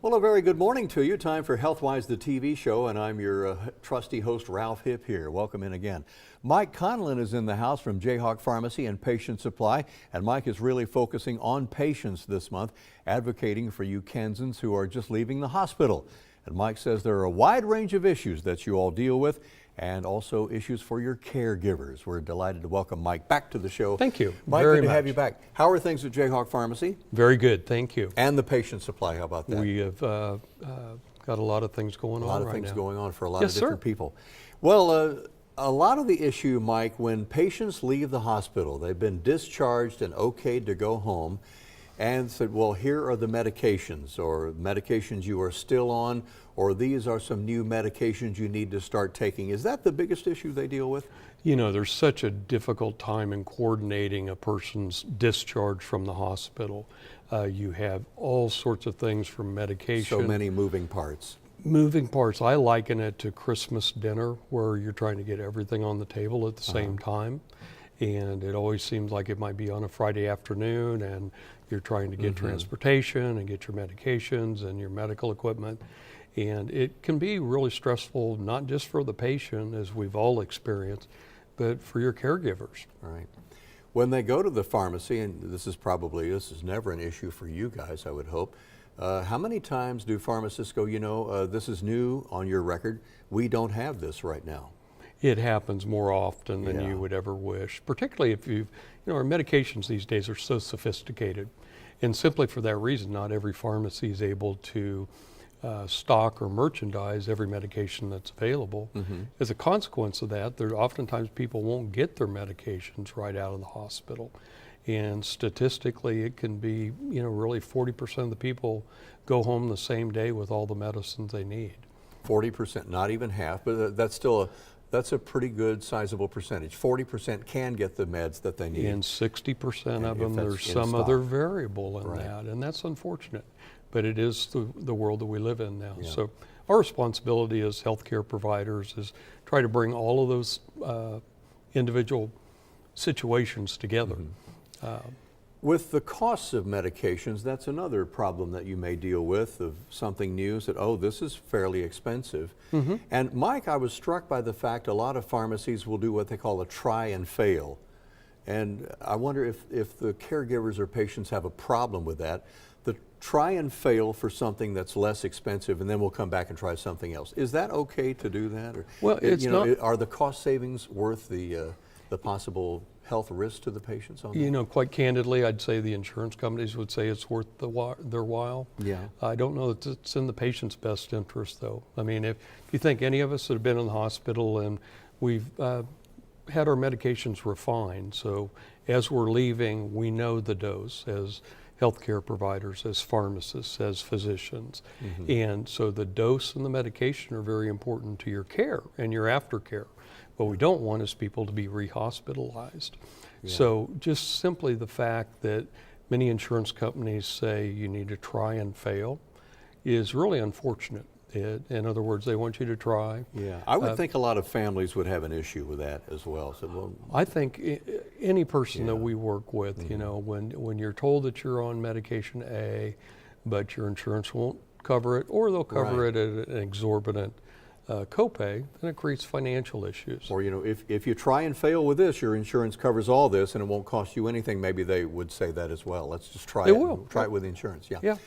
Well, a very good morning to you. Time for HealthWise, the TV show, and I'm your trusty host, Ralph Hipp here. Welcome in again. Mike Conlin is in the house from Jayhawk Pharmacy and Patient Supply, and Mike is really focusing on patients this month, advocating for you Kansans who are just leaving the hospital. And Mike says there are a wide range of issues that you all deal with, and also issues for your caregivers. We're delighted to welcome Mike back to the show. Thank you. Mike, very good to much. have you back. How are things at Jayhawk Pharmacy? Very good, thank you. And the Patient Supply, how about that? We have got a lot of things going on right now. A lot of things going on for a lot Yes, of different sir. people. Well, a lot of the issue, Mike, when patients leave the hospital, they've been discharged and okayed to go home, and said, well, here are the medications, or medications you are still on, or these are some new medications you need to start taking. Is that the biggest issue they deal with? You know, there's such a difficult time in coordinating a person's discharge from the hospital. You have all sorts of things from medication. So many moving parts. Moving parts, I liken it to Christmas dinner, where you're trying to get everything on the table at the same time. And it always seems like it might be on a Friday afternoon, and you're trying to get transportation and get your medications and your medical equipment. And it can be really stressful, not just for the patient, as we've all experienced, but for your caregivers. All right. When they go to the pharmacy, and this is never an issue for you guys, I would hope, how many times do pharmacists go, you know, this is new on your record, we don't have this right now? It happens more often than you would ever wish, particularly if our medications these days are so sophisticated. And simply for that reason, not every pharmacy is able to stock or merchandise every medication that's available. As a consequence of that, oftentimes people won't get their medications right out of the hospital. And statistically, it can be, really 40% of the people go home the same day with all the medicines they need. 40%, not even half, but that's a pretty good sizable percentage. 40% can get the meds that they need. And 60% of them, there's some other variable in that, and that's unfortunate. But it is the world that we live in now. Yeah. So our responsibility as healthcare providers is try to bring all of those individual situations together. With the costs of medications, that's another problem that you may deal with, of something new, that, oh, this is fairly expensive. And Mike, I was struck by the fact a lot of pharmacies will do what they call a try and fail. And I wonder if the caregivers or patients have a problem with that. The try and fail for something that's less expensive, and then we'll come back and try something else. Is that okay to do that? Or, well, it's not. Are the cost savings worth the possible health risk to the patients on that? Quite candidly, I'd say the insurance companies would say it's worth their while. Yeah. I don't know that it's in the patient's best interest, though. I mean, if you think any of us that have been in the hospital and we've had our medications refined, so as we're leaving, we know the dose as healthcare providers, as pharmacists, as physicians. And so the dose and the medication are very important to your care and your aftercare. What we don't want is people to be re-hospitalized. So just simply the fact that many insurance companies say you need to try and fail is really unfortunate. In other words, they want you to try. Yeah, I would think a lot of families would have an issue with that as well. So, well, I think any person that we work with, when you're told that you're on medication A, but your insurance won't cover it, or they'll cover it at an exorbitant copay, then it creates financial issues. Or, if you try and fail with this, your insurance covers all this and it won't cost you anything. Maybe they would say that as well. Let's just try it. Try it with insurance. Yeah.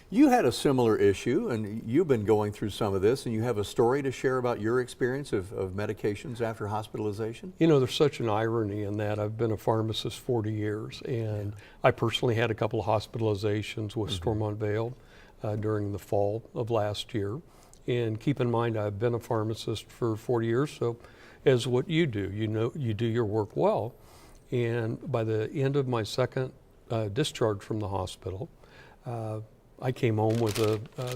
You had a similar issue, and you've been going through some of this, and you have a story to share about your experience of medications after hospitalization? There's such an irony in that. I've been a pharmacist 40 years, and I personally had a couple of hospitalizations with Stormont, Vail during the fall of last year. And keep in mind, I've been a pharmacist for 40 years, so as what you do, you do your work well. And by the end of my second discharge from the hospital, I came home with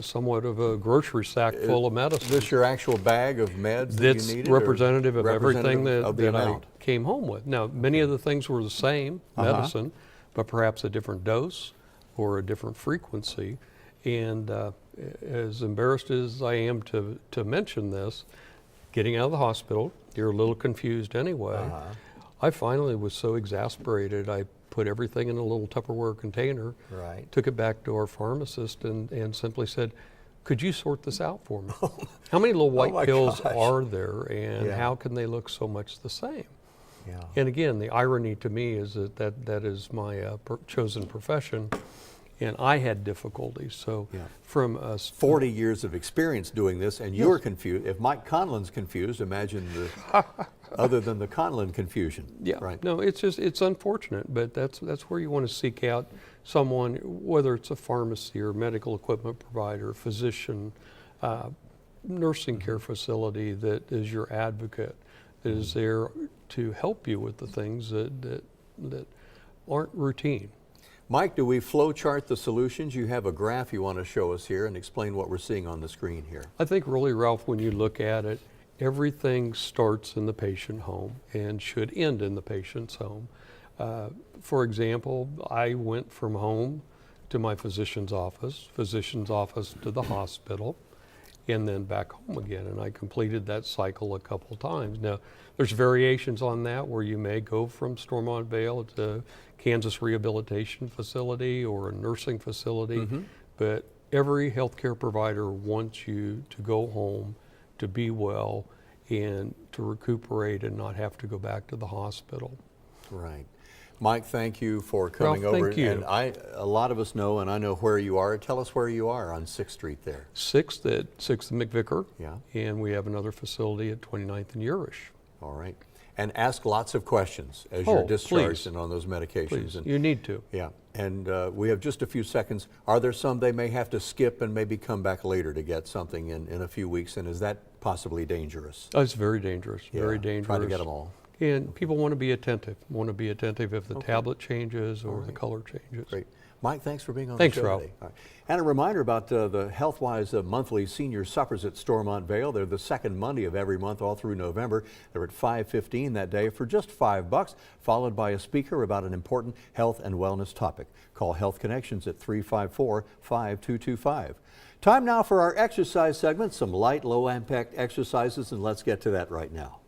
somewhat of a grocery sack full of medicine. Is this your actual bag of meds that you needed? It's representative of everything that I I came home with. Now, many of the things were the same medicine, but perhaps a different dose or a different frequency. And as embarrassed as I am to mention this, getting out of the hospital, you're a little confused anyway. I finally was so exasperated, I put everything in a little Tupperware container, Right. took it back to our pharmacist and simply said, could you sort this out for me? How many little my white pills gosh. are there, and Yeah. how can they look so much the same? Yeah. And again, the irony to me is that is my chosen profession, and I had difficulties. So Yeah. from us, 40 years of experience doing this, and you're confused. If Mike Conlin's confused, imagine the other than the Conlin confusion. yeah, Right. no, it's unfortunate, but that's where you want to seek out someone, whether it's a pharmacy or medical equipment provider, physician, nursing care facility that is your advocate, that is there to help you with the things that aren't routine. Mike, do we flow chart the solutions? You have a graph you want to show us here and explain what we're seeing on the screen here. I think really, Ralph, when you look at it, everything starts in the patient home and should end in the patient's home. For example, I went from home to my physician's office to the hospital, and then back home again. And I completed that cycle a couple times. Now, there's variations on that where you may go from Stormont, Vail to Kansas Rehabilitation Facility or a nursing facility, but every healthcare provider wants you to go home, to be well, and to recuperate and not have to go back to the hospital. Right. Mike, thank you for coming Ralph, over. thank you. And a lot of us know, and I know where you are. Tell us where you are on 6th Street there. 6th and McVicker, Yeah. and we have another facility at 29th and Urish. All right. And ask lots of questions as you're discharged please. and on those medications. Please, And, you need to. yeah. And we have just a few seconds. Are there some they may have to skip and maybe come back later to get something in a few weeks? And is that possibly dangerous? It's very dangerous, very Yeah, dangerous. Try to get them all. And people want to be attentive, if the tablet changes or the color changes. Great. Mike, thanks for being on Thanks, the show Ralph. today. All right. And a reminder about the HealthWise monthly senior suppers at Stormont Vail. They're the second Monday of every month all through November. They're at 5:15 that day for just $5, followed by a speaker about an important health and wellness topic. Call Health Connections at 354-5225. Time now for our exercise segment, some light, low-impact exercises, and let's get to that right now.